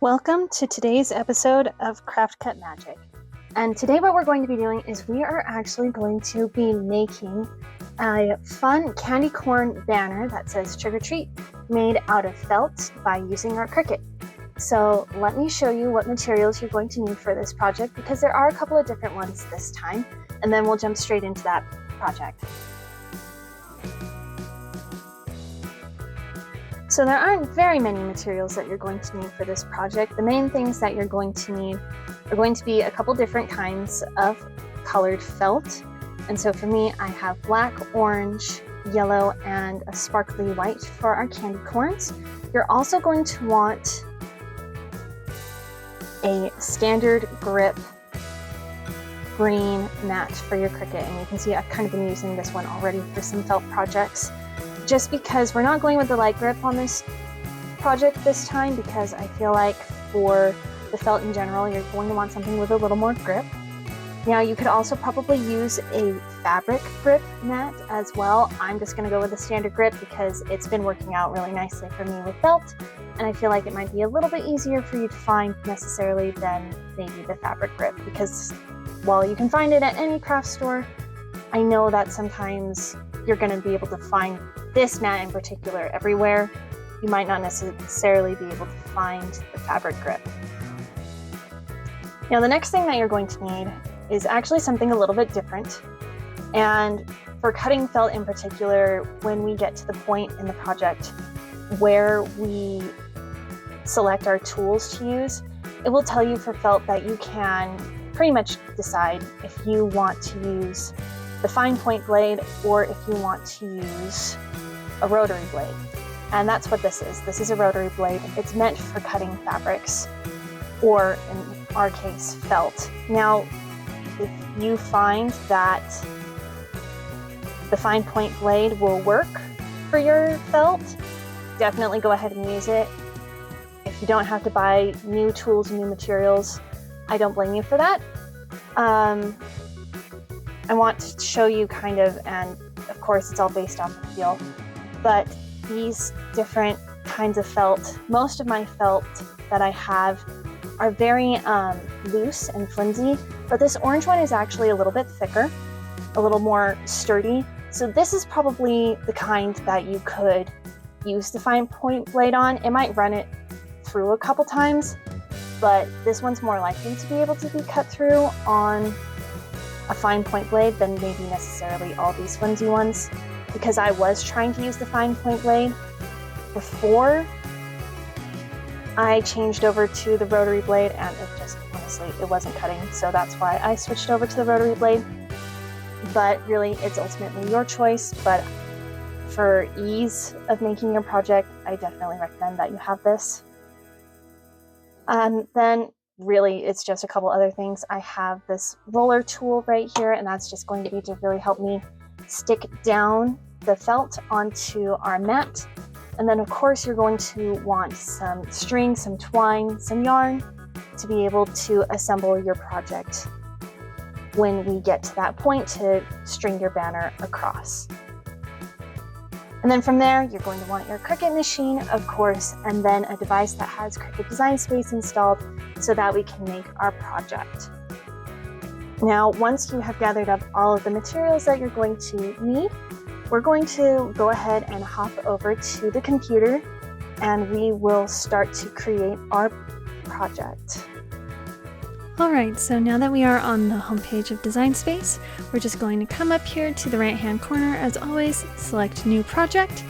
Welcome to today's episode of Cricut Magic. And today what we're going to be doing is we are actually going to be making a fun candy corn banner that says Trick or Treat made out of felt by using our Cricut. So let me show you what materials you're going to need for this project because there are a couple of different ones this time, and then we'll jump straight into that project. So there aren't very many materials that you're going to need for this project. The main things that you're going to need are going to be a couple different kinds of colored felt. And so for me, I have black, orange, yellow, and a sparkly white for our candy corns. You're also going to want a standard grip green mat for your Cricut. And you can see I've kind of been using this one already for some felt projects. Just because we're not going with the light grip on this project this time, because I feel like for the felt in general, you're going to want something with a little more grip. Now you could also probably use a fabric grip mat as well. I'm just going to go with the standard grip because it's been working out really nicely for me with felt, and I feel like it might be a little bit easier for you to find necessarily than maybe the fabric grip, because while you can find it at any craft store, I know that sometimes you're going to be able to find this mat in particular everywhere. You might not necessarily be able to find the fabric grip. Now the next thing that you're going to need is actually something a little bit different. And for cutting felt in particular, when we get to the point in the project where we select our tools to use, it will tell you for felt that you can pretty much decide if you want to use the fine point blade or if you want to use a rotary blade. And that's what this is. This is a rotary blade. It's meant for cutting fabrics, or in our case, felt. Now, if you find that the fine point blade will work for your felt, definitely go ahead and use it. If you don't have to buy new tools and new materials, I don't blame you for that. I want to show you kind of, and of course it's all based off of feel, but these different kinds of felt, most of my felt that I have are very loose and flimsy, but this orange one is actually a little bit thicker, a little more sturdy. So this is probably the kind that you could use the fine point blade on. It might run it through a couple times, but this one's more likely to be able to be cut through on a fine point blade than maybe necessarily all these flimsy ones, because I was trying to use the fine point blade before I changed over to the rotary blade, and it just, honestly, it wasn't cutting, so that's why I switched over to the rotary blade. But really, it's ultimately your choice, but for ease of making your project, I definitely recommend that you have this. Then really, it's just a couple other things. I have this roller tool right here, and that's just going to be to really help me stick down the felt onto our mat. And then of course you're going to want some string, some twine, some yarn to be able to assemble your project when we get to that point to string your banner across. And then from there, you're going to want your Cricut Machine, of course, and then a device that has Cricut Design Space installed so that we can make our project. Now, once you have gathered up all of the materials that you're going to need, we're going to go ahead and hop over to the computer and we will start to create our project. Alright, so now that we are on the homepage of Design Space, we're just going to come up here to the right hand corner, as always, select New Project,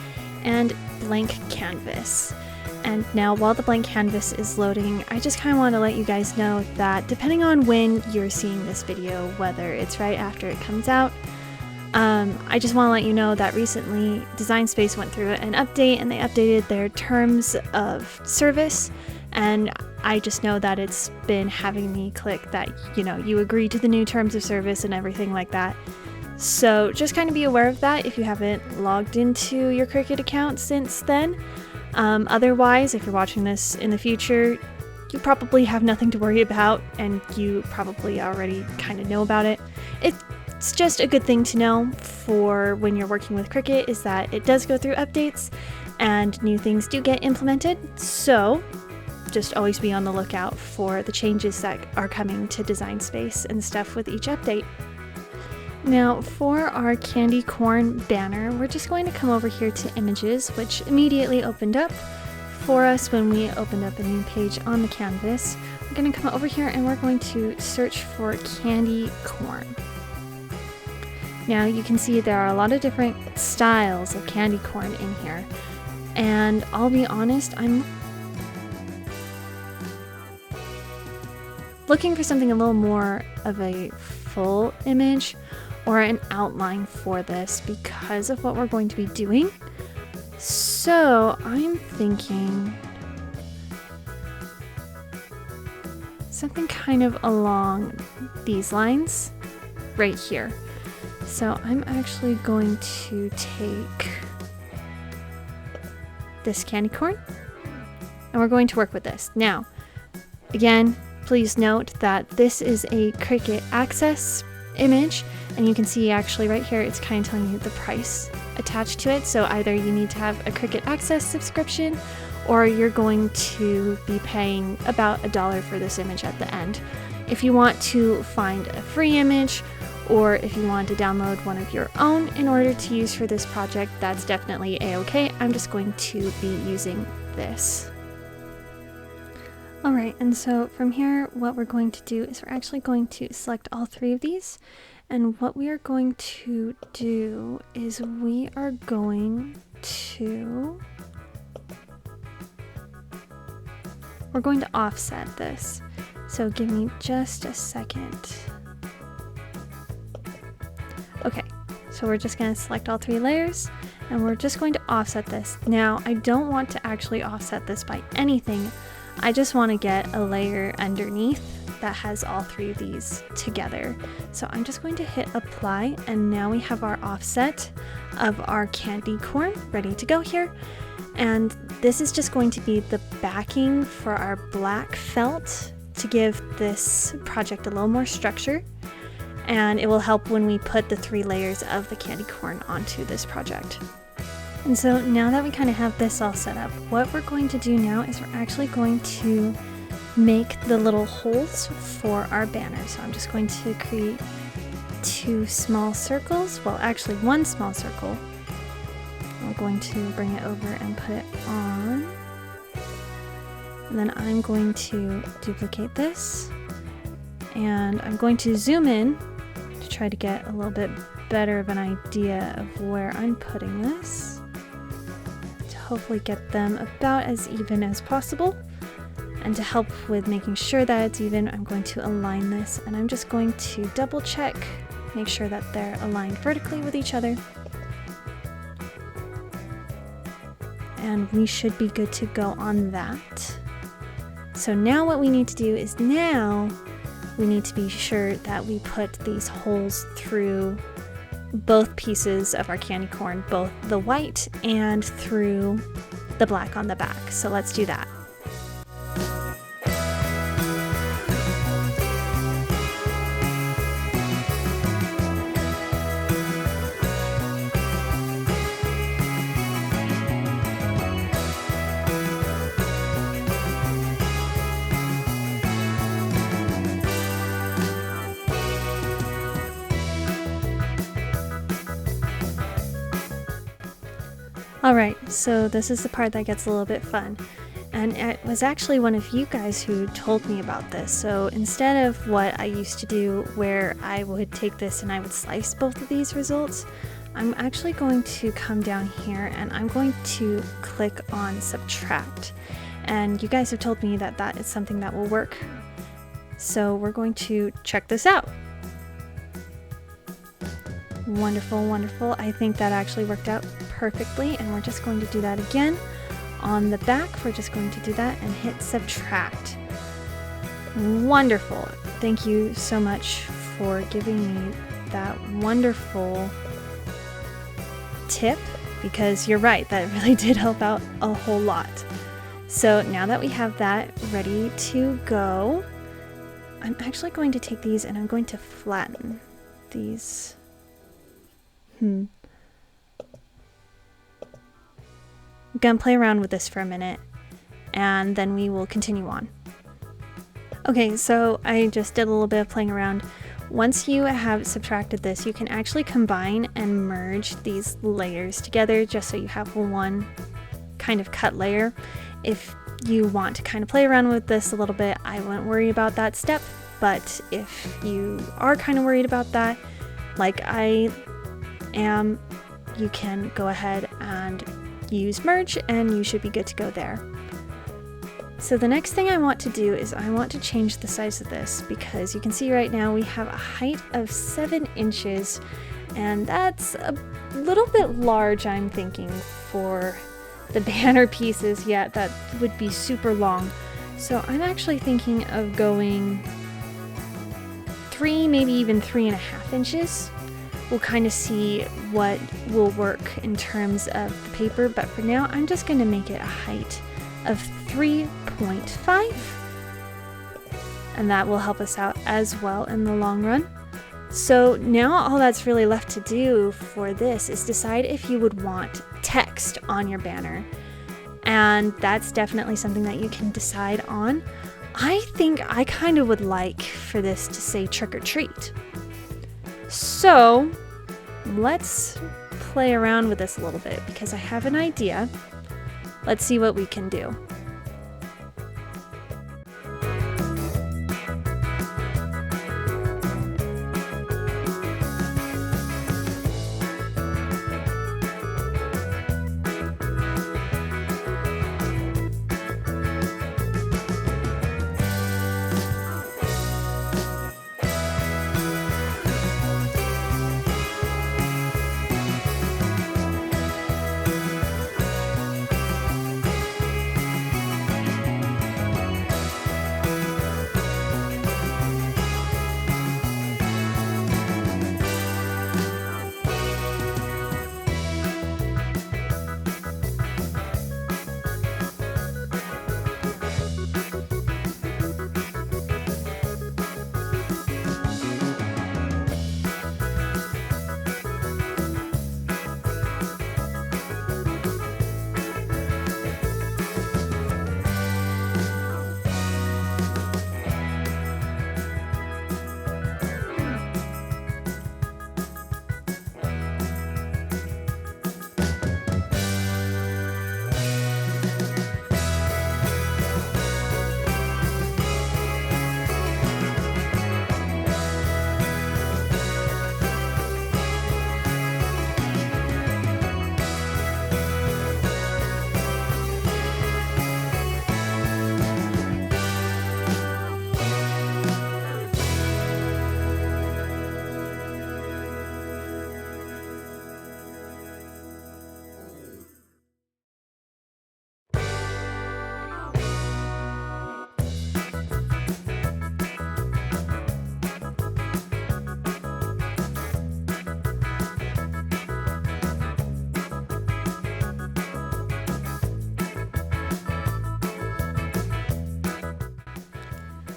and Blank Canvas. And now while the blank canvas is loading, I just kind of want to let you guys know that depending on when you're seeing this video, whether it's right after it comes out, I just want to let you know that recently Design Space went through an update and they updated their terms of service, and I just know that it's been having me click that, you agree to the new terms of service and everything like that. So just kind of be aware of that if you haven't logged into your Cricut account since then. Otherwise, if you're watching this in the future, you probably have nothing to worry about and you probably already kind of know about it. It's just a good thing to know for when you're working with Cricut, is that it does go through updates and new things do get implemented. So just always be on the lookout for the changes that are coming to Design Space and stuff with each update. Now for our candy corn banner, we're just going to come over here to images, which immediately opened up for us when we opened up a new page on the canvas. We're going to come over here and we're going to search for candy corn. Now you can see there are a lot of different styles of candy corn in here, and I'll be honest, I'm looking for something a little more of a full image or an outline for this because of what we're going to be doing. So I'm thinking something kind of along these lines right here. So I'm actually going to take this candy corn and we're going to work with this. Now, again, please note that this is a Cricut Access image, and you can see actually right here it's kind of telling you the price attached to it. So either you need to have a Cricut Access subscription or you're going to be paying about $1 for this image at the end. If you want to find a free image, or if you want to download one of your own in order to use for this project, that's definitely a-okay. I'm just going to be using this. Alright, and so from here what we're going to do is we're actually going to select all three of these, and what we are going to do is we are going to offset this. So give me just a second. Okay, so we're just going to select all three layers and we're just going to offset this. Now, I don't want to actually offset this by anything. I just want to get a layer underneath that has all three of these together. So I'm just going to hit apply, and now we have our offset of our candy corn ready to go here. And this is just going to be the backing for our black felt to give this project a little more structure. And it will help when we put the 3 layers of the candy corn onto this project. And so now that we kind of have this all set up, what we're going to do now is we're actually going to make the little holes for our banner. So I'm just going to create 2 small circles, well actually 1 small circle. I'm going to bring it over and put it on. And then I'm going to duplicate this. And I'm going to zoom in to try to get a little bit better of an idea of where I'm putting this, to hopefully get them about as even as possible. And to help with making sure that it's even, I'm going to align this, and I'm just going to double check, make sure that they're aligned vertically with each other. And we should be good to go on that. So now what we need to do is now we need to be sure that we put these holes through both pieces of our candy corn, both the white and through the black on the back. So let's do that. Alright, so this is the part that gets a little bit fun. And it was actually one of you guys who told me about this. So instead of what I used to do where I would take this and I would slice both of these results, I'm actually going to come down here and I'm going to click on subtract. And you guys have told me that that is something that will work. So we're going to check this out. Wonderful, wonderful. I think that actually worked out perfectly, and we're just going to do that again. On the back, we're just going to do that and hit subtract. Wonderful. Thank you so much for giving me that wonderful tip, because you're right, that really did help out a whole lot. So now that we have that ready to go, I'm actually going to take these and I'm going to flatten these. I'm gonna play around with this for a minute and then we will continue on. Okay, so I just did a little bit of playing around. Once you have subtracted this, you can actually combine and merge these layers together just so you have one kind of cut layer. If you want to kind of play around with this a little bit, I wouldn't worry about that step, but if you are kind of worried about that, like I am, you can go ahead and use merge and you should be good to go there. So the next thing I want to do is I want to change the size of this, because you can see right now we have a height of 7 inches, and that's a little bit large, I'm thinking, for the banner pieces. Yeah, that would be super long. So I'm actually thinking of going 3, maybe even 3.5 inches. We'll kind of see what will work in terms of the paper, but for now I'm just going to make it a height of 3.5, and that will help us out as well in the long run. So now all that's really left to do for this is decide if you would want text on your banner, and that's definitely something that you can decide on. I think I kind of would like for this to say trick or treat. So let's play around with this a little bit, because I have an idea. Let's see what we can do.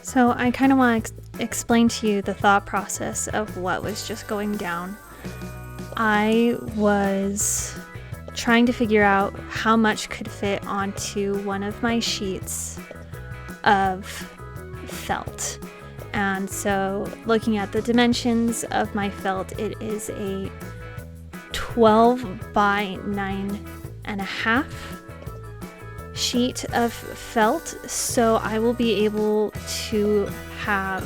So I kind of want to explain to you the thought process of what was just going down. I was trying to figure out how much could fit onto one of my sheets of felt. And so looking at the dimensions of my felt, it is a 12 by 9.5 sheet of felt, so I will be able to have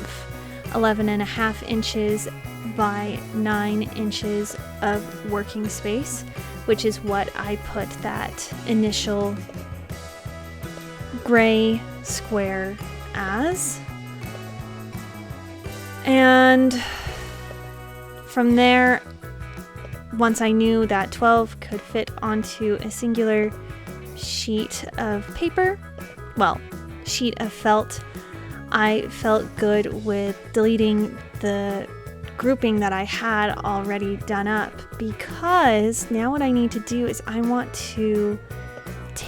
11.5 inches by 9 inches of working space, which is what I put that initial gray square as. And from there, once I knew that 12 could fit onto a singular sheet of paper, well, sheet of felt, I felt good with deleting the grouping that I had already done up, because now what I need to do is I want to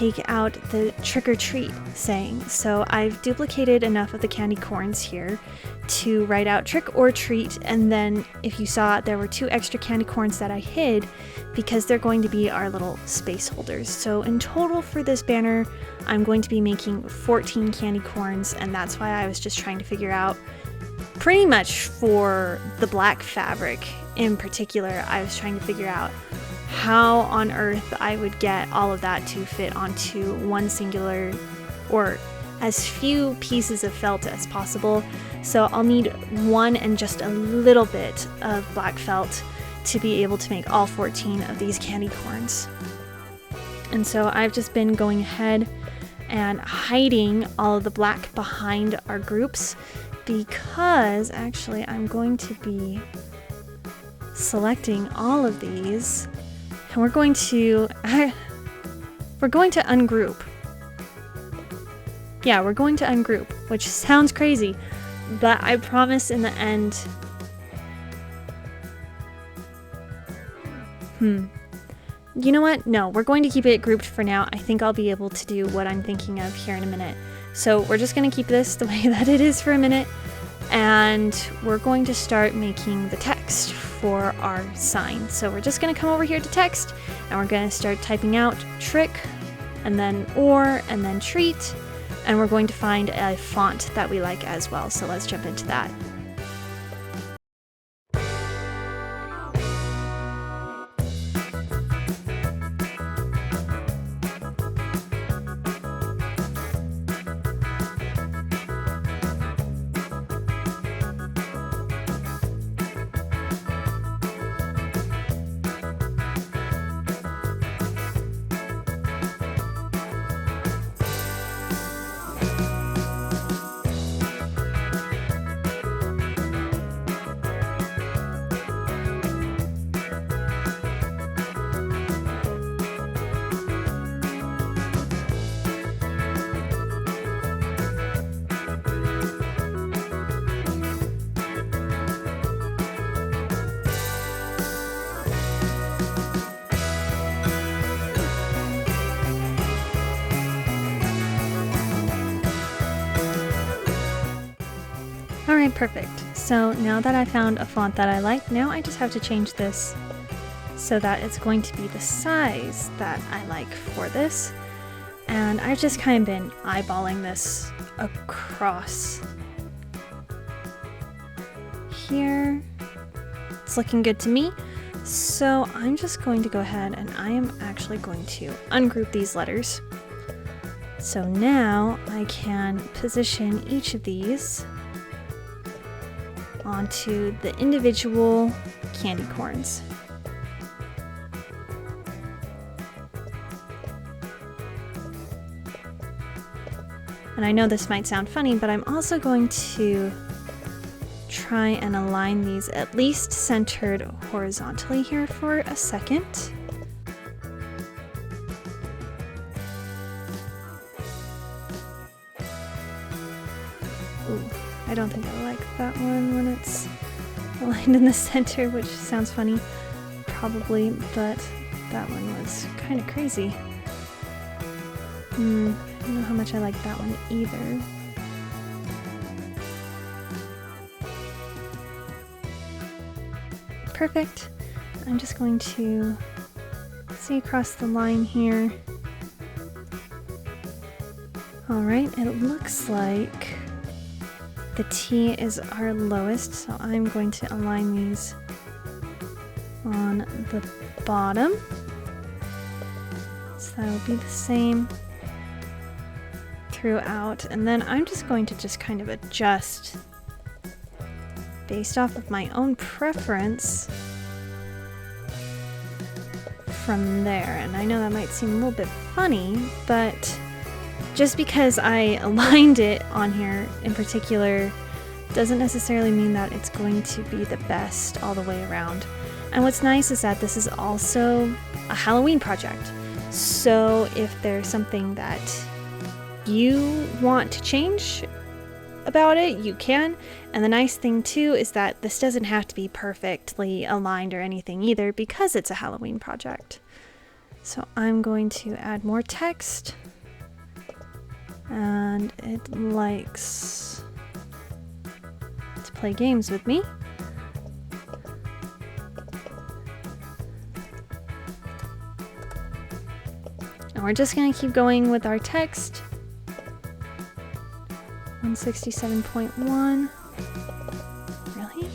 take out the trick or treat saying. So I've duplicated enough of the candy corns here to write out trick or treat, and then if you saw, there were 2 extra candy corns that I hid because they're going to be our little space holders. So in total for this banner, I'm going to be making 14 candy corns, and that's why I was just trying to figure out, pretty much for the black fabric in particular, I was trying to figure out how on earth I would get all of that to fit onto one singular, or as few pieces of felt as possible. So I'll need 1 and just a little bit of black felt to be able to make all 14 of these candy corns. And so I've just been going ahead and hiding all of the black behind our groups, because actually I'm going to be selecting all of these, and we're going to ungroup. Yeah, we're going to ungroup, which sounds crazy, but I promise in the end. You know what? No, we're going to keep it grouped for now. I think I'll be able to do what I'm thinking of here in a minute. So we're just going to keep this the way that it is for a minute, and we're going to start making the text for our sign. So we're just going to come over here to text, and we're going to start typing out trick, and then or, and then treat, and we're going to find a font that we like as well. So let's jump into that. Alright, perfect. So now that I found a font that I like, now I just have to change this so that it's going to be the size that I like for this. And I've just kind of been eyeballing this across here. It's looking good to me. So I'm just going to go ahead and I am actually going to ungroup these letters. So now I can position each of these onto the individual candy corns. And I know this might sound funny, but I'm also going to try and align these at least centered horizontally here for a second. Ooh, I don't think I like that one when it's aligned in the center, which sounds funny, probably, but that one was kind of crazy. I don't know how much I like that one either. Perfect. I'm just going to see across the line here. Alright, it looks like the T is our lowest, so I'm going to align these on the bottom. So that'll be the same throughout, and then I'm just going to just kind of adjust based off of my own preference from there. And I know that might seem a little bit funny, but just because I aligned it on here in particular doesn't necessarily mean that it's going to be the best all the way around. And what's nice is that this is also a Halloween project. So if there's something that you want to change about it, you can. And the nice thing too is that this doesn't have to be perfectly aligned or anything either, because it's a Halloween project. So I'm going to add more text, and it likes to play games with me. And we're just going to keep going with our text. 167.1. Really?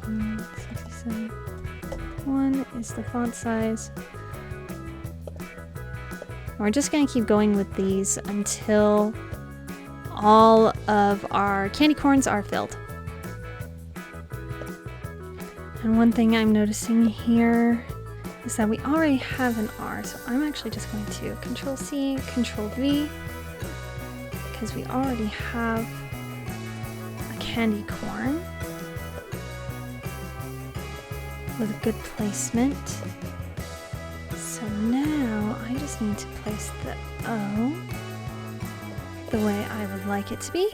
167.1 is the font size. And we're just going to keep going with these until all of our candy corns are filled. And one thing I'm noticing here is that we already have an R, so I'm actually just going to Control-C, Control-V, because we already have a candy corn with a good placement. So now I just need to place the O the way I would like it to be.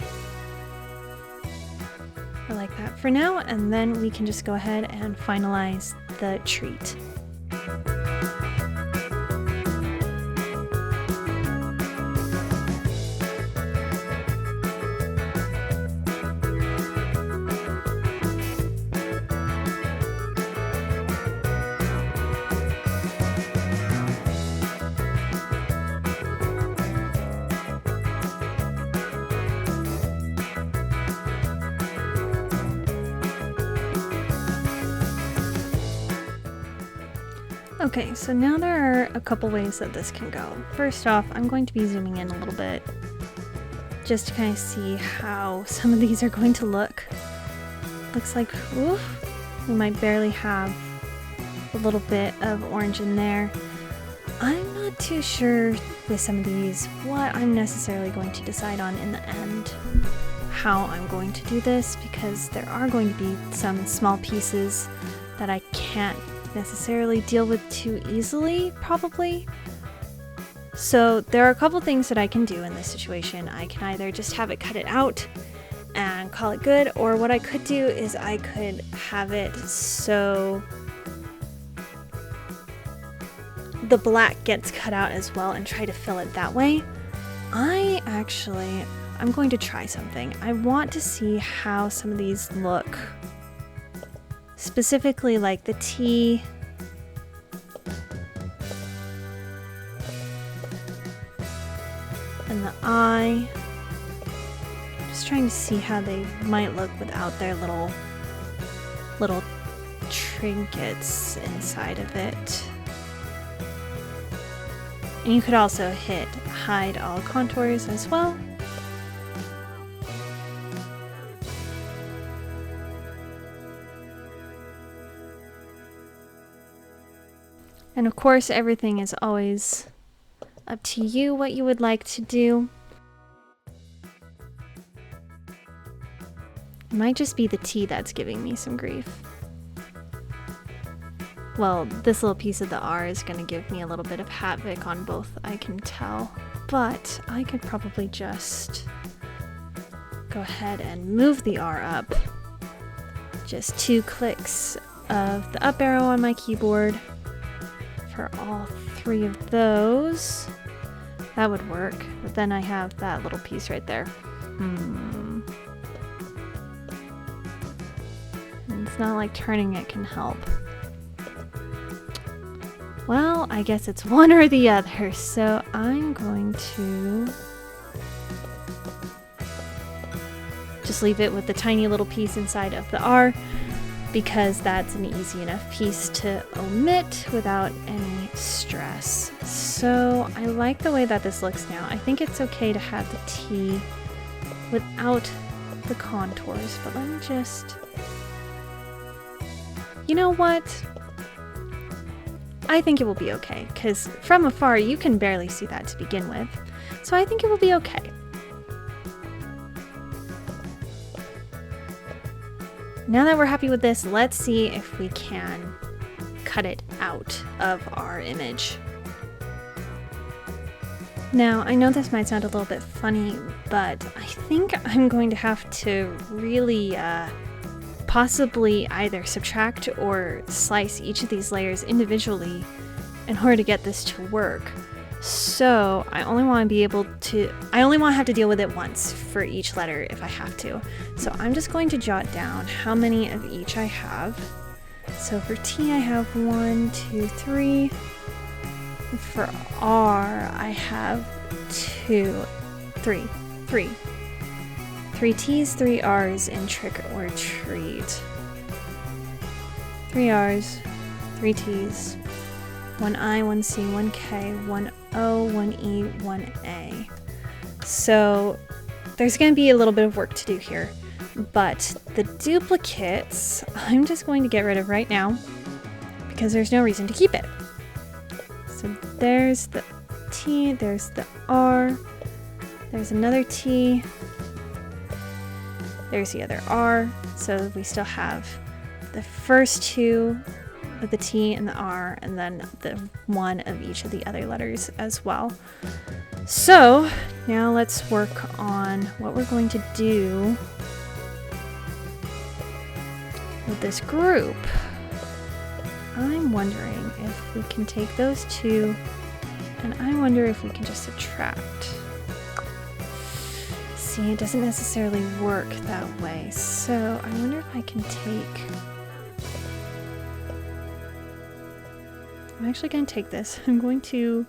I like that for now, and then we can just go ahead and finalize the treat. Okay, so now there are a couple ways that this can go. First off, I'm going to be zooming in a little bit just to kind of see how some of these are going to look. Looks like, oof, we might barely have a little bit of orange in there. I'm not too sure with some of these what I'm necessarily going to decide on in the end, how I'm going to do this, because there are going to be some small pieces that I can't necessarily deal with too easily, probably. So there are a couple things that I can do in this situation. I can either just have it cut it out and call it good, or what I could do is I could have it so the black gets cut out as well and try to fill it that way. I'm going to try something. I want to see how some of these look. Specifically like the T and the I. Just trying to see how they might look without their little trinkets inside of it. And you could also hit hide all contours as well. And of course, everything is always up to you what you would like to do. It might just be the T that's giving me some grief. Well, this little piece of the R is going to give me a little bit of havoc on both, I can tell. But I could probably just go ahead and move the R up. Just 2 clicks of the up arrow on my keyboard. For all 3 of those, that would work, but then I have that little piece right there. And it's not like turning it can help. Well, I guess it's one or the other, so I'm going to just leave it with the tiny little piece inside of the R, because that's an easy enough piece to omit without any stress. So I like the way that this looks now. I think it's okay to have the T without the contours, but let me just... You know what? I think it will be okay, because from afar you can barely see that to begin with. So I think it will be okay. Now that we're happy with this, let's see if we can cut it out of our image. Now, I know this might sound a little bit funny, but I think I'm going to have to really possibly either subtract or slice each of these layers individually in order to get this to work. So I only want to have to deal with it once for each letter if I have to. So I'm just going to jot down how many of each I have. So for T I have 1, 2, 3. For R I have 2, 3. 3 T's, 3 R's in trick or treat. 3 R's, 3 T's, 1 I, 1 C, 1 K, 1 O, 1 E, 1 A. So there's going to be a little bit of work to do here, but the duplicates I'm just going to get rid of right now because there's no reason to keep it. So there's the T, there's the R, there's another T, there's the other R, so we still have the first two of the T and the R, and then the one of each of the other letters as well. So now let's work on what we're going to do with this group. I'm wondering if we can take those two, and I wonder if we can just subtract. See, it doesn't necessarily work that way, so I wonder if I can take... I'm actually going to take this. I'm going to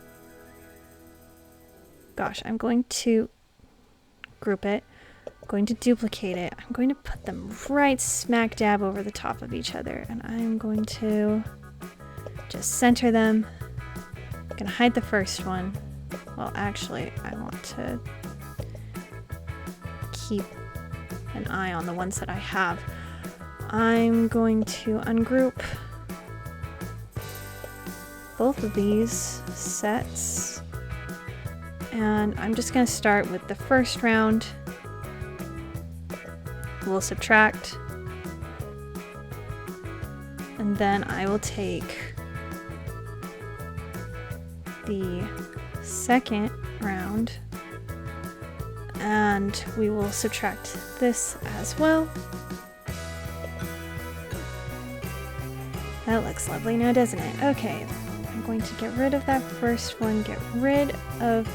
group it. I'm going to duplicate it. I'm going to put them right smack dab over the top of each other, and I'm going to just center them. I'm going to hide the first one. Well, actually, I want to keep an eye on the ones that I have. I'm going to ungroup both of these sets, and I'm just going to start with the first round. We'll subtract, and then I will take the second round and we will subtract this as well. That looks lovely now, doesn't it? Okay, I'm going to get rid of that first one, get rid of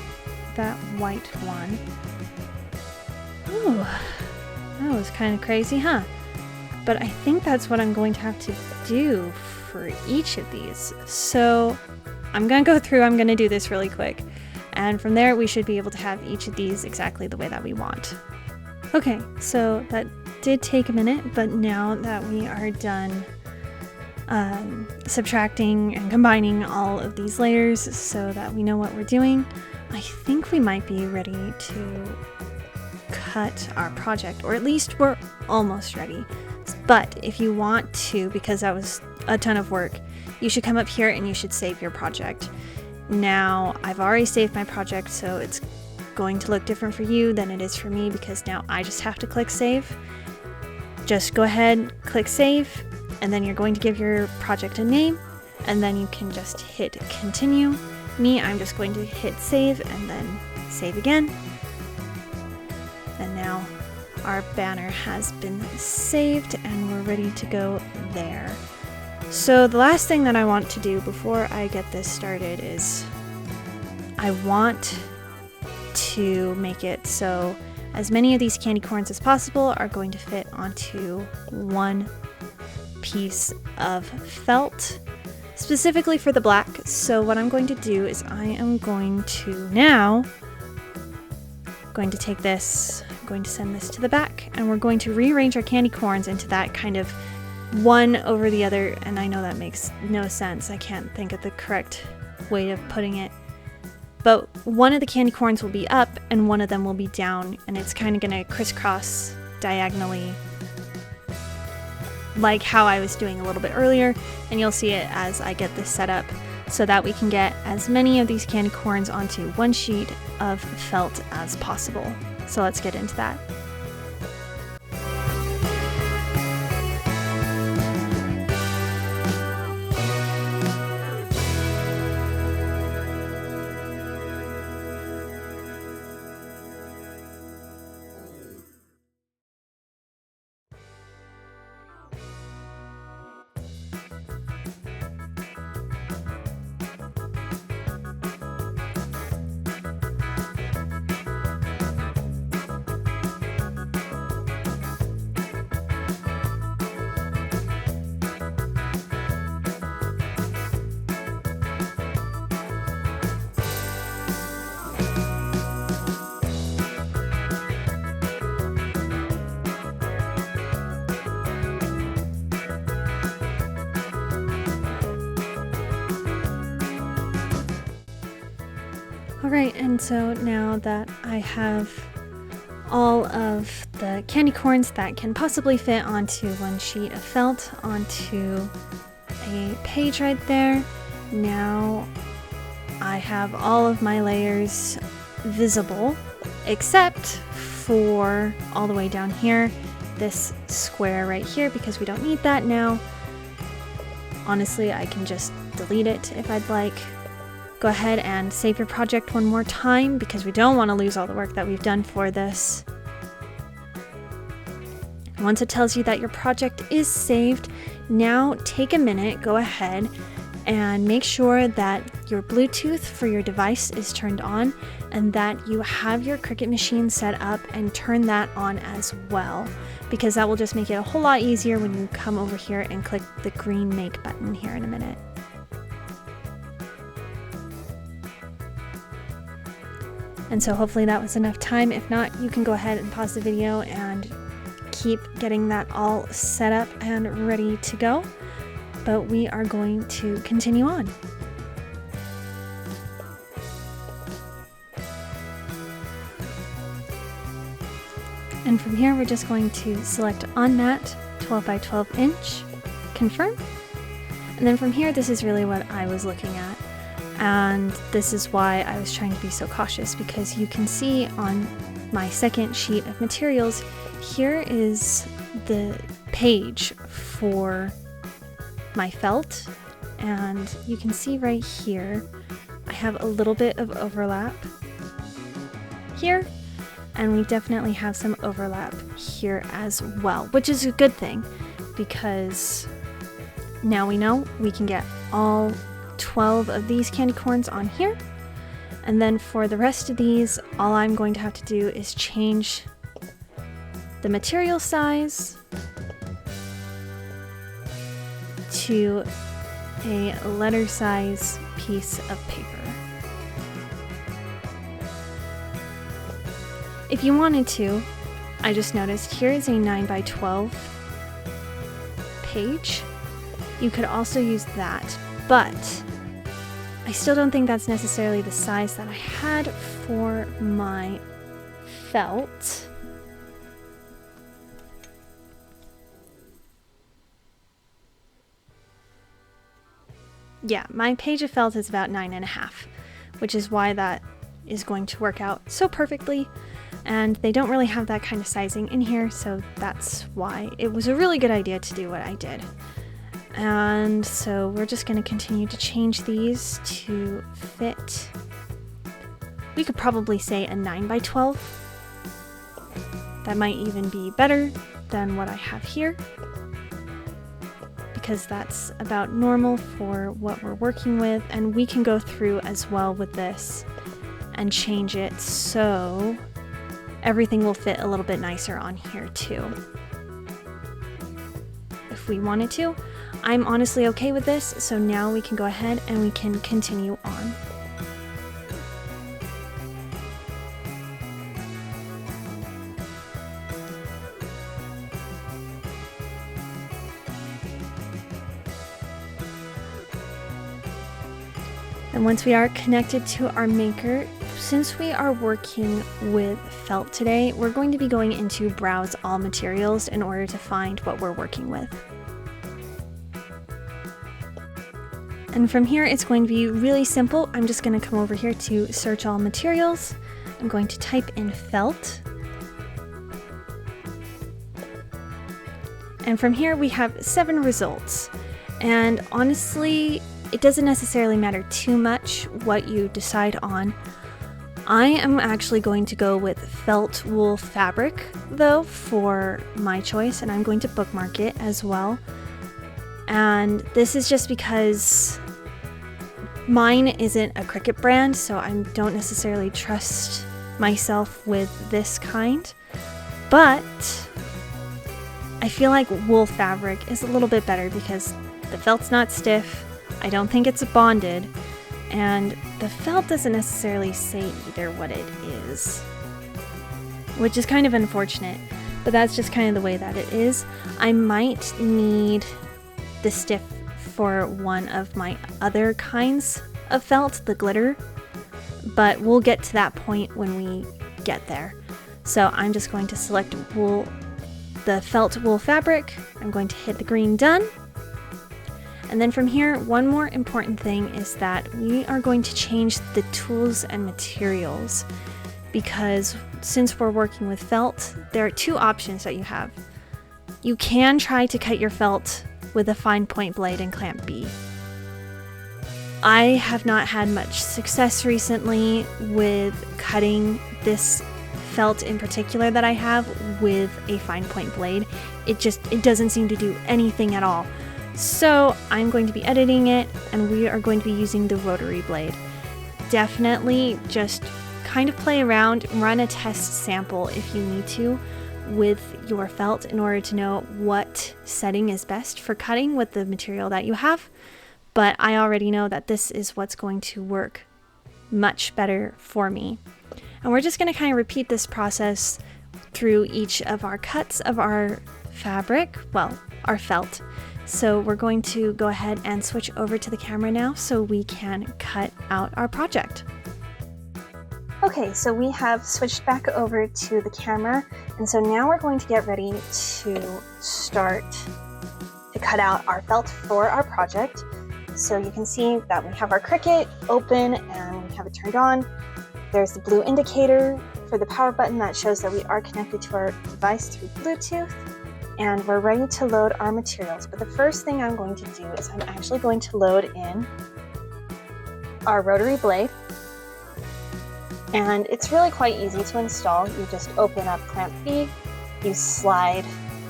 that white one. Ooh, that was kind of crazy, huh? But I think that's what I'm going to have to do for each of these. So I'm going to go through, I'm going to do this really quick. And from there, we should be able to have each of these exactly the way that we want. Okay, so that did take a minute, but now that we are done subtracting and combining all of these layers so that we know what we're doing, I think we might be ready to cut our project, or at least we're almost ready. But if you want to, because that was a ton of work, you should come up here and you should save your project. Now, I've already saved my project, so it's going to look different for you than it is for me, because now I just have to click save. Just go ahead, click save, and then you're going to give your project a name, and then you can just hit continue. Me, I'm just going to hit save and then save again. And now our banner has been saved and we're ready to go there. So the last thing that I want to do before I get this started is I want to make it so as many of these candy corns as possible are going to fit onto one piece of felt, specifically for the black. So what I'm going to do is I am going to now take this, I'm going to send this to the back, and we're going to rearrange our candy corns into that kind of one over the other, and I know that makes no sense. I can't think of the correct way of putting it. But one of the candy corns will be up and one of them will be down, and it's kind of going to crisscross diagonally like how I was doing a little bit earlier, and you'll see it as I get this set up so that we can get as many of these candy corns onto one sheet of felt as possible. So let's get into that. Alright, and so now that I have all of the candy corns that can possibly fit onto one sheet of felt onto a page right there, now I have all of my layers visible, except for all the way down here, this square right here, because we don't need that now. Honestly, I can just delete it if I'd like. Go ahead and save your project one more time because we don't want to lose all the work that we've done for this. Once it tells you that your project is saved, now take a minute, go ahead and make sure that your Bluetooth for your device is turned on and that you have your Cricut Machine set up, and turn that on as well, because that will just make it a whole lot easier when you come over here and click the green make button here in a minute. And so hopefully that was enough time. If not, you can go ahead and pause the video and keep getting that all set up and ready to go. But we are going to continue on. And from here, we're just going to select on mat 12 by 12 inch, confirm. And then from here, this is really what I was looking at. And this is why I was trying to be so cautious, because you can see on my second sheet of materials, here is the page for my felt, and you can see right here I have a little bit of overlap here, and we definitely have some overlap here as well, which is a good thing because now we know we can get all 12 of these candy corns on here. And then for the rest of these, all I'm going to have to do is change the material size to a letter size piece of paper. If you wanted to, I just noticed here is a 9 by 12 page. You could also use that, but I still don't think that's necessarily the size that I had for my felt. Yeah, my page of felt is about 9.5, which is why that is going to work out so perfectly. And they don't really have that kind of sizing in here, so that's why it was a really good idea to do what I did. And so we're just going to continue to change these to fit, we could probably say a 9 by 12. That might even be better than what I have here, because that's about normal for what we're working with. And we can go through as well with this and change it so everything will fit a little bit nicer on here too, if we wanted to. I'm honestly okay with this, so now we can go ahead and we can continue on. And once we are connected to our maker, since we are working with felt today, we're going to be going into Browse All Materials in order to find what we're working with. And from here, it's going to be really simple. I'm just going to come over here to Search All Materials. I'm going to type in felt. And from here, we have 7 results. And honestly, it doesn't necessarily matter too much what you decide on. I am actually going to go with felt wool fabric, though, for my choice, and I'm going to bookmark it as well. And this is just because mine isn't a Cricut brand, so I don't necessarily trust myself with this kind. But I feel like wool fabric is a little bit better because the felt's not stiff, I don't think it's bonded, and the felt doesn't necessarily say either what it is, which is kind of unfortunate, but that's just kind of the way that it is. I might need the stiff for one of my other kinds of felt, the glitter but we'll get to that point when we get there. So I'm just going to select wool, the felt wool fabric. I'm going to hit the green done. And then from here, one more important thing is that we are going to change the tools and materials, because since we're working with felt, there are two options that you have. You can try to cut your felt with a fine point blade and clamp B. I have not had much success recently with cutting this felt in particular that I have with a fine point blade. It doesn't seem to do anything at all. So I'm going to be editing it, and we are going to be using the rotary blade. Definitely just kind of play around, run a test sample if you need to with your felt in order to know what setting is best for cutting with the material that you have. But I already know that this is what's going to work much better for me. And we're just going to kind of repeat this process through each of our cuts of our fabric, well, our felt. So we're going to go ahead and switch over to the camera now so we can cut out our project. Okay, so we have switched back over to the camera, and so now we're going to get ready to start to cut out our felt for our project. So you can see that we have our Cricut open and we have it turned on. There's the blue indicator for the power button that shows that we are connected to our device through Bluetooth, and we're ready to load our materials. But the first thing I'm going to do is I'm actually going to load in our rotary blade. And it's really quite easy to install. You just open up clamp B, you slide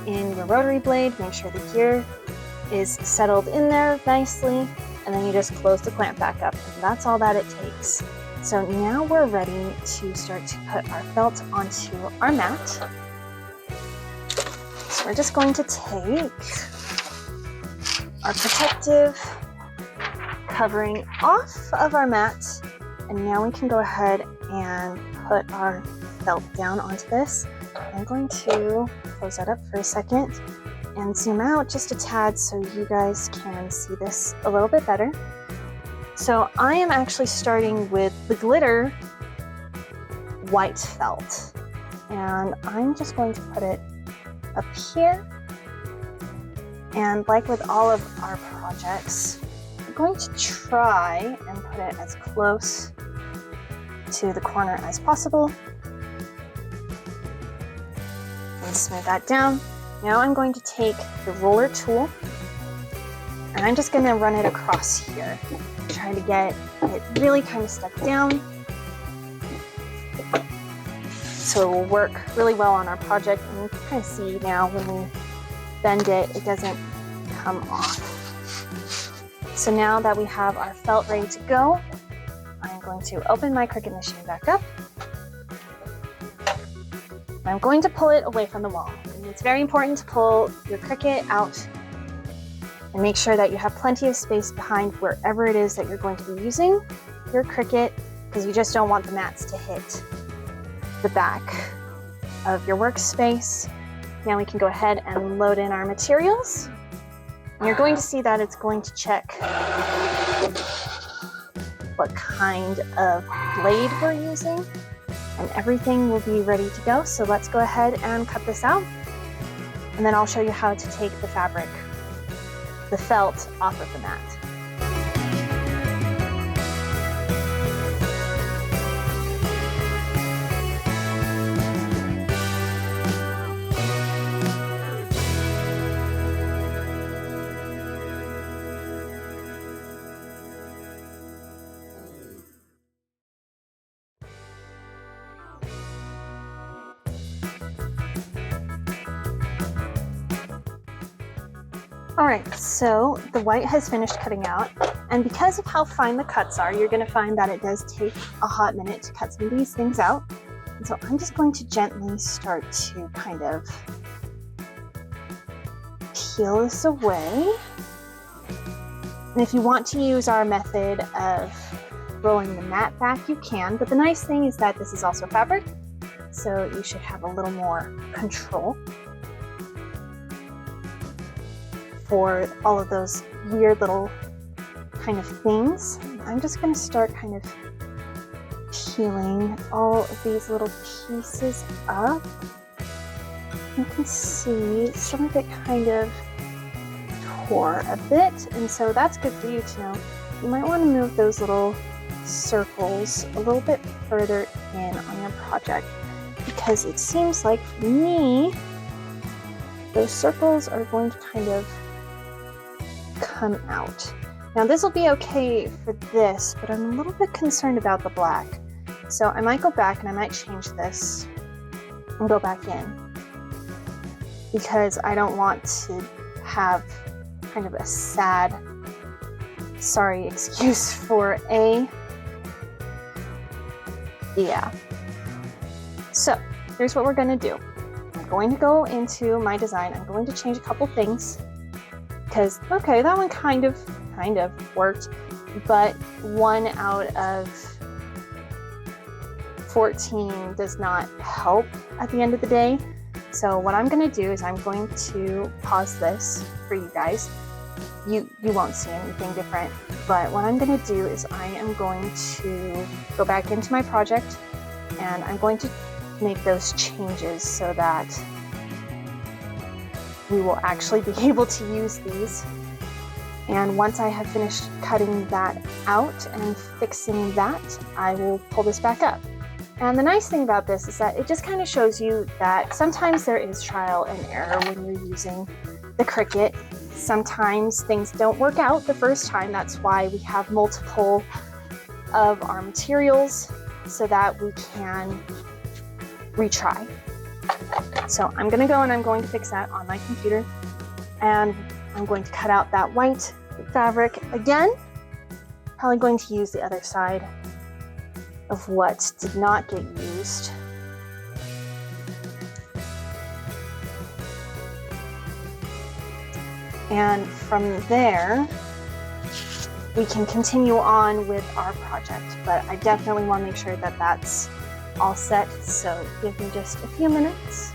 in your rotary blade, make sure the gear is settled in there nicely, and then you just close the clamp back up. And that's all that it takes. So now we're ready to start to put our felt onto our mat. So we're just going to take our protective covering off of our mat, and now we can go ahead and put our felt down onto this. I'm going to close that up for a second and zoom out just a tad so you guys can see this a little bit better. So I am actually starting with the glitter white felt, and I'm just going to put it up here. And like with all of our projects, I'm going to try and put it as close to the corner as possible. And smooth that down. Now I'm going to take the roller tool, and I'm just going to run it across here, trying to get it really kind of stuck down so it will work really well on our project. And you can kind of see now when we bend it, it doesn't come off. So now that we have our felt ready to go, I'm going to open my Cricut Machine back up. And I'm going to pull it away from the wall. And it's very important to pull your Cricut out and make sure that you have plenty of space behind wherever it is that you're going to be using your Cricut, because you just don't want the mats to hit the back of your workspace. Now we can go ahead and load in our materials. And you're going to see that it's going to check what kind of blade we're using, and everything will be ready to go. So let's go ahead and cut this out, and then I'll show you how to take the fabric, the felt, off of the mat. All right, so the white has finished cutting out, and because of how fine the cuts are, you're going to find that it does take a hot minute to cut some of these things out. And so I'm just going to gently start to kind of peel this away. And if you want to use our method of rolling the mat back, you can, but the nice thing is that this is also fabric, so you should have a little more control for all of those weird little kind of things. I'm just going to start kind of peeling all of these little pieces up. You can see some of it kind of tore a bit, and so that's good for you to know. You might want to move those little circles a little bit further in on your project, because it seems like for me, those circles are going to kind of come out. Now this will be okay for this, but I'm a little bit concerned about the black. So I might go back and I might change this and go back in, because I don't want to have kind of a sad, sorry, excuse for a, yeah. So here's what we're gonna do. I'm going to go into my design. I'm going to change a couple things, because, okay, that one kind of worked, but 1 out of 14 does not help at the end of the day. So what I'm going to do is I'm going to pause this for you guys. You won't see anything different, but what I'm going to do is I am going to go back into my project, and I'm going to make those changes so that we will actually be able to use these. And once I have finished cutting that out and fixing that, I will pull this back up. And the nice thing about this is that it just kind of shows you that sometimes there is trial and error when you're using the Cricut. Sometimes things don't work out the first time. That's why we have multiple of our materials, so that we can retry. So I'm gonna go and I'm going to fix that on my computer, and I'm going to cut out that white fabric again. Probably going to use the other side of what did not get used. And from there, we can continue on with our project, but I definitely want to make sure that that's all set. So give me just a few minutes.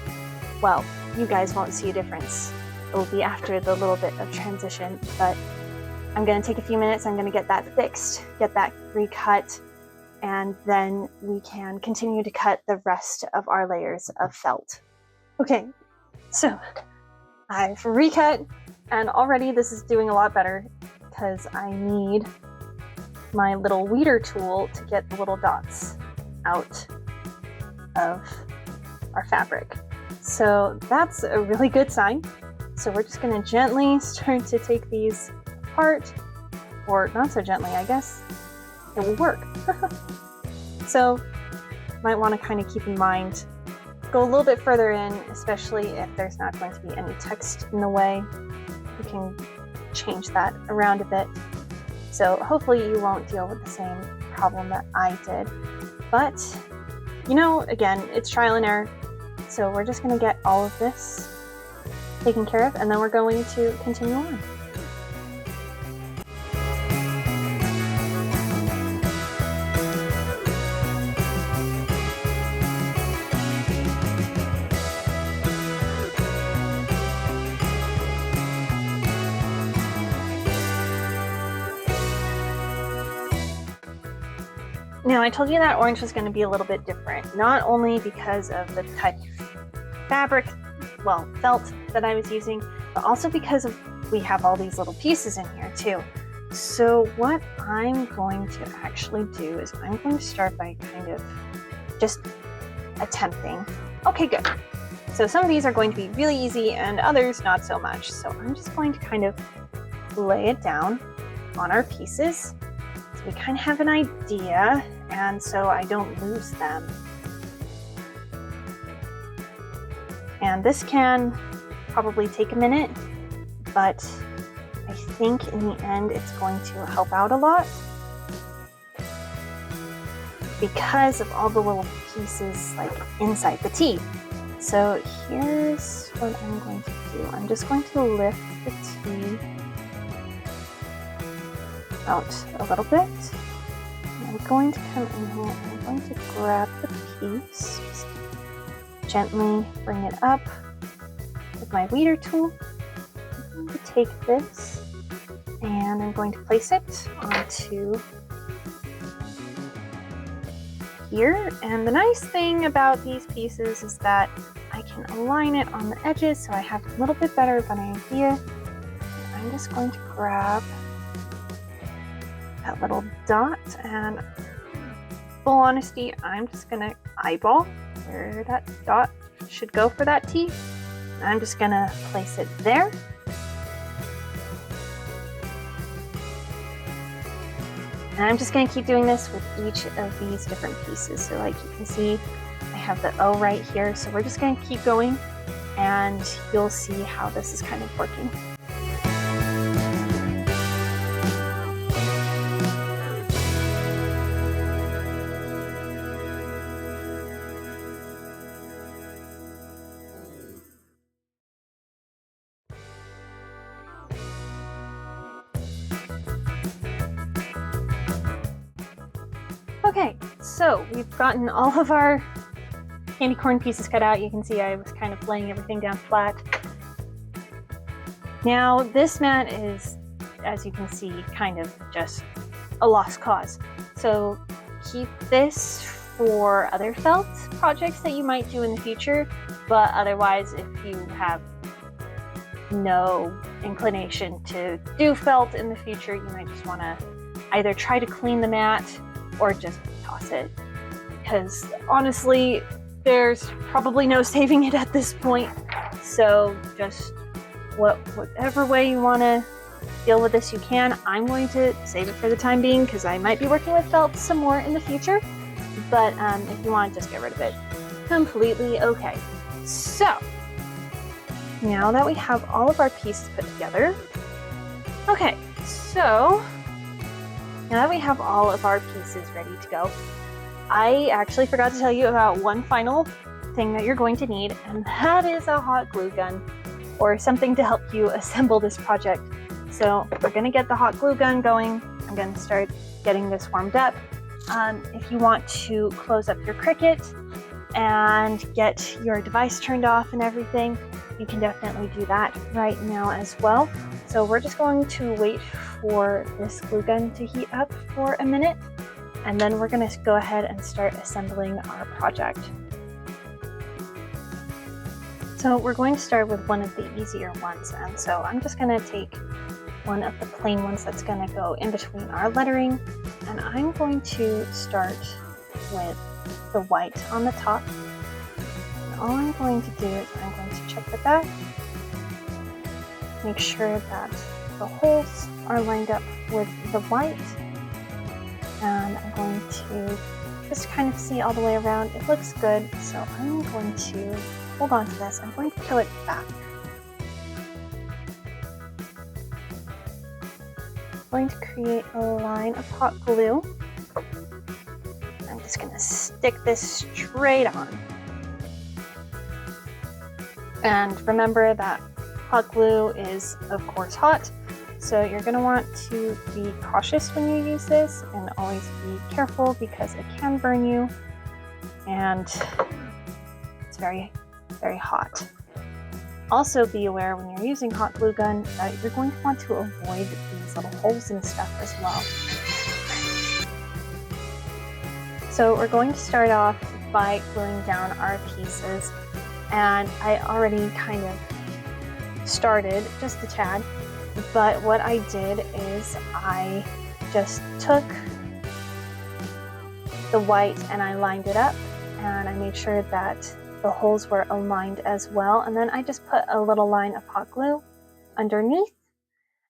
Well, you guys won't see a difference. It will be after the little bit of transition, but I'm going to take a few minutes. I'm going to get that fixed, get that recut, and then we can continue to cut the rest of our layers of felt. Okay, so I've recut, and already this is doing a lot better because I need my little weeder tool to get the little dots out of our fabric. So that's a really good sign. So we're just going to gently start to take these apart, or not so gently, I guess. It will work. So might want to kind of keep in mind, go a little bit further in, especially if there's not going to be any text in the way. You can change that around a bit. So hopefully you won't deal with the same problem that I did. But, you know, again, it's trial and error. So we're just going to get all of this taken care of, and then we're going to continue on. Now, I told you that orange was going to be a little bit different, not only because of the type of fabric, well, felt that I was using, but also because we have all these little pieces in here too. So what I'm going to actually do is I'm going to start by kind of just attempting. Okay, good. So some of these are going to be really easy and others not so much. So I'm just going to kind of lay it down on our pieces so we kind of have an idea, and so I don't lose them. And this can probably take a minute, but I think in the end it's going to help out a lot because of all the little pieces like inside the tea. So here's what I'm going to do. I'm just going to lift the tea out a little bit. I'm going to come in here and I'm going to grab the piece, just gently bring it up with my weeder tool. I'm going to take this and I'm going to place it onto here. And the nice thing about these pieces is that I can align it on the edges so I have a little bit better of an idea. I'm just going to grab that little dot, and full honesty, I'm just gonna eyeball where that dot should go for that T. I'm just gonna place it there. And I'm just gonna keep doing this with each of these different pieces. So like you can see, I have the O right here. So we're just gonna keep going and you'll see how this is kind of working. Okay, so we've gotten all of our candy corn pieces cut out. You can see I was kind of laying everything down flat. Now this mat is, as you can see, kind of just a lost cause. So keep this for other felt projects that you might do in the future, but otherwise if you have no inclination to do felt in the future, you might just want to either try to clean the mat or just toss it, because honestly there's probably no saving it at this point. So just whatever way you want to deal with this, you can. I'm going to save it for the time being because I might be working with felt some more in the future, but if you want to just get rid of it completely, okay. So now that we have all of our pieces put together, okay, so now that we have all of our pieces ready to go, I actually forgot to tell you about one final thing that you're going to need, and that is a hot glue gun or something to help you assemble this project. So we're going to get the hot glue gun going. I'm going to start getting this warmed up. If you want to close up your Cricut and get your device turned off and everything, you can definitely do that right now as well. So we're just going to wait for this glue gun to heat up for a minute, and then we're going to go ahead and start assembling our project. So we're going to start with one of the easier ones, and so I'm just going to take one of the plain ones that's going to go in between our lettering, and I'm going to start with the white on the top. And all I'm going to do is I'm going to check the back, make sure that the holes are lined up with the white, and I'm going to just kind of see all the way around. It looks good, so I'm going to hold on to this. I'm going to peel it back. I'm going to create a line of hot glue. I'm just going to stick this straight on. And remember that hot glue is, of course, hot. So you're going to want to be cautious when you use this and always be careful because it can burn you, and it's very, very hot. Also be aware when you're using hot glue gun that you're going to want to avoid these little holes and stuff as well. So we're going to start off by gluing down our pieces, and I already kind of started just a tad. But what I did is I just took the white and I lined it up, and I made sure that the holes were aligned as well. And then I just put a little line of hot glue underneath.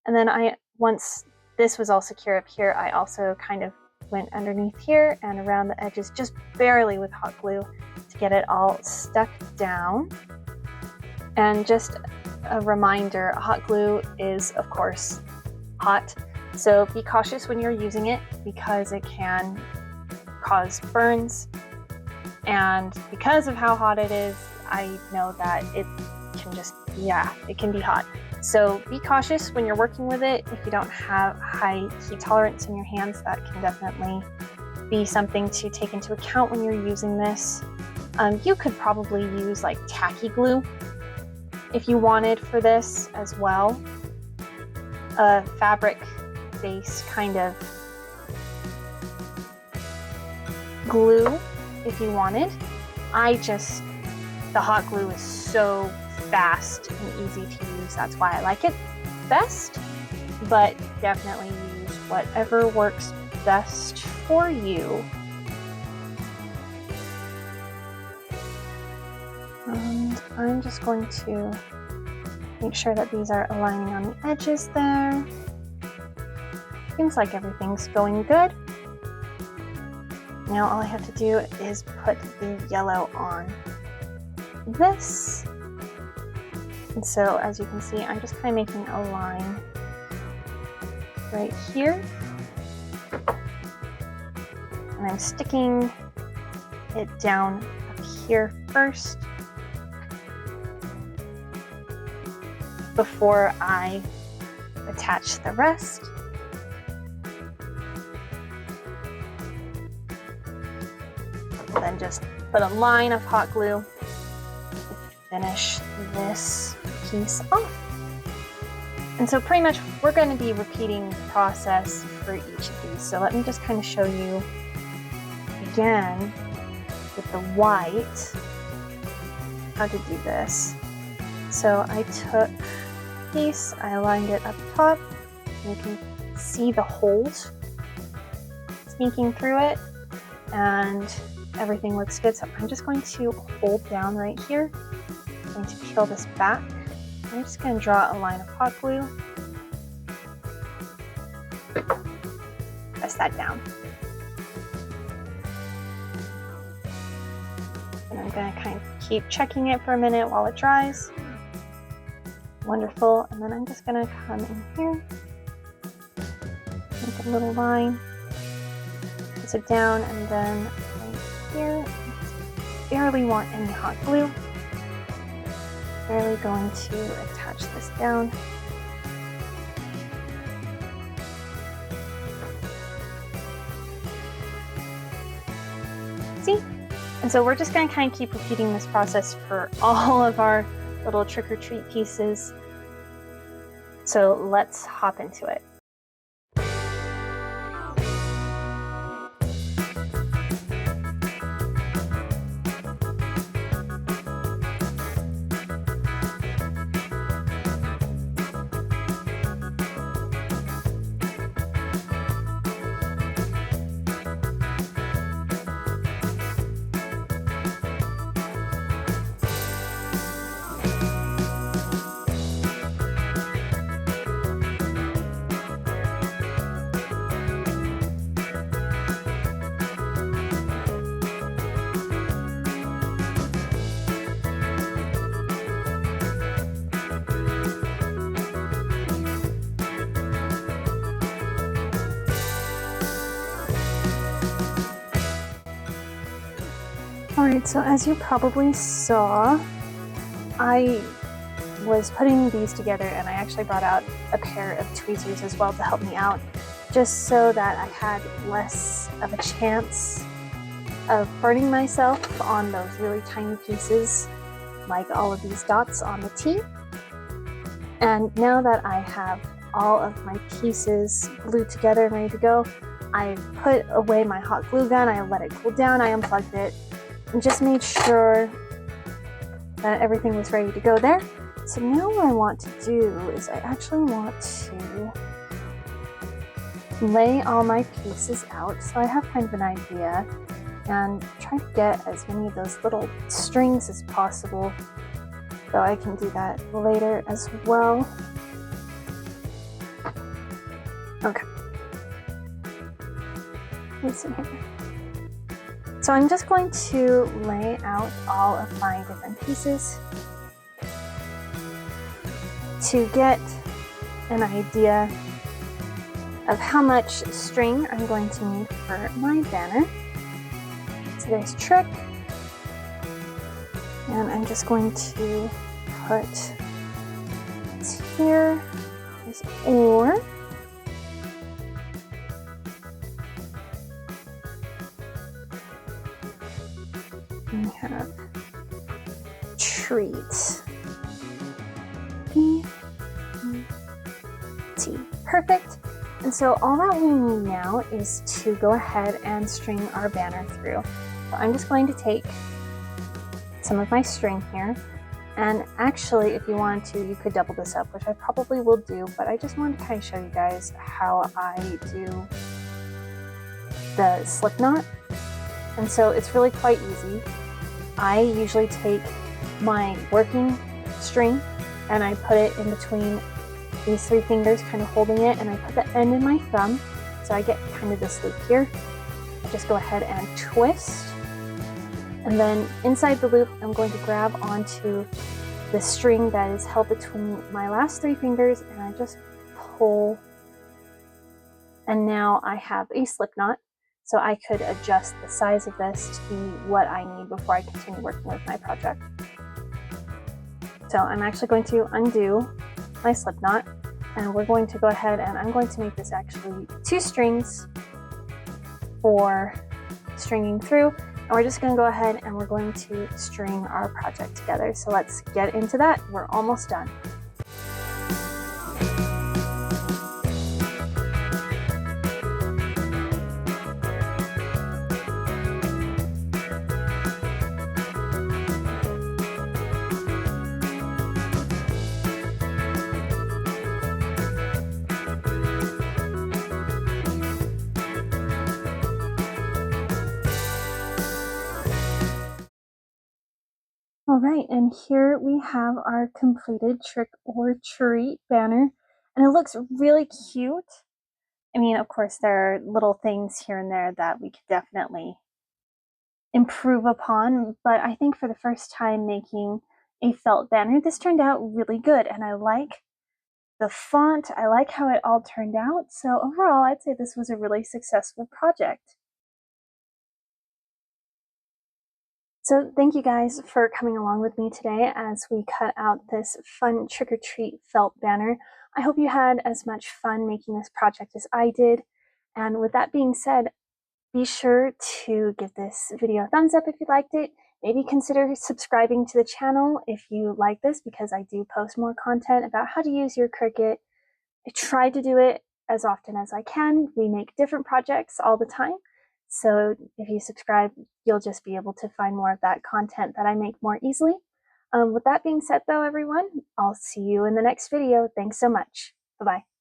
And then once this was all secure up here, I also kind of went underneath here and around the edges just barely with hot glue to get it all stuck down. And just a reminder, hot glue is, of course, hot. So be cautious when you're using it because it can cause burns. And because of how hot it is, I know that it can just, it can be hot. So be cautious when you're working with it. If you don't have high heat tolerance in your hands, that can definitely be something to take into account when you're using this. You could probably use like tacky glue if you wanted for this as well. A fabric base kind of glue if you wanted. The hot glue is so fast and easy to use. That's why I like it best, but definitely use whatever works best for you. And I'm just going to make sure that these are aligning on the edges there. Seems like everything's going good. Now all I have to do is put the yellow on this. And so as you can see, I'm just kind of making a line right here. And I'm sticking it down up here first before I attach the rest. And then just put a line of hot glue to finish this piece off. And so pretty much we're going to be repeating the process for each of these. So let me just kind of show you again with the white how to do this. So I took a piece, I aligned it up top, and you can see the holes sneaking through it, and everything looks good. So I'm just going to hold down right here. I'm going to peel this back. I'm just going to draw a line of hot glue. Press that down. And I'm going to kind of keep checking it for a minute while it dries. Wonderful. And then I'm just going to come in here, make a little line, press it down, and then right here, I barely want any hot glue. Barely going to attach this down. See? And so we're just going to kind of keep repeating this process for all of our little trick-or-treat pieces. So let's hop into it. Alright, so as you probably saw, I was putting these together and I actually brought out a pair of tweezers as well to help me out, just so that I had less of a chance of burning myself on those really tiny pieces, like all of these dots on the T. And now that I have all of my pieces glued together and ready to go, I put away my hot glue gun, I let it cool down, I unplugged it, and just made sure that everything was ready to go there. So now what I want to do is I actually want to lay all my pieces out so I have kind of an idea and try to get as many of those little strings as possible, so I can do that later as well. Okay. Let's see here. So I'm just going to lay out all of my different pieces to get an idea of how much string I'm going to need for my banner. So there's trick, and I'm just going to put it here. There's or. We have treat. E, T. Perfect. And so all that we need now is to go ahead and string our banner through. So I'm just going to take some of my string here, and actually if you want to, you could double this up, which I probably will do, but I just wanted to kind of show you guys how I do the slip knot. And so it's really quite easy. I usually take my working string and I put it in between these 3 fingers, kind of holding it, and I put the end in my thumb, so I get kind of this loop here. I just go ahead and twist, and then inside the loop I'm going to grab onto the string that is held between my last 3 fingers, and I just pull, and now I have a slip knot. So I could adjust the size of this to be what I need before I continue working with my project. So I'm actually going to undo my slip knot, and we're going to go ahead and I'm going to make this actually 2 strings for stringing through, and we're just going to go ahead and we're going to string our project together. So let's get into that. We're almost done. All right, and here we have our completed trick or treat banner, and it looks really cute. I mean, of course, there are little things here and there that we could definitely improve upon, but I think for the first time making a felt banner, this turned out really good, and I like the font. I like how it all turned out. So overall, I'd say this was a really successful project. So thank you guys for coming along with me today as we cut out this fun trick-or-treat felt banner. I hope you had as much fun making this project as I did. And with that being said, be sure to give this video a thumbs up if you liked it. Maybe consider subscribing to the channel if you like this, because I do post more content about how to use your Cricut. I try to do it as often as I can. We make different projects all the time. So if you subscribe, you'll just be able to find more of that content that I make more easily. With that being said though, everyone, I'll see you in the next video. Thanks so much. Bye-bye.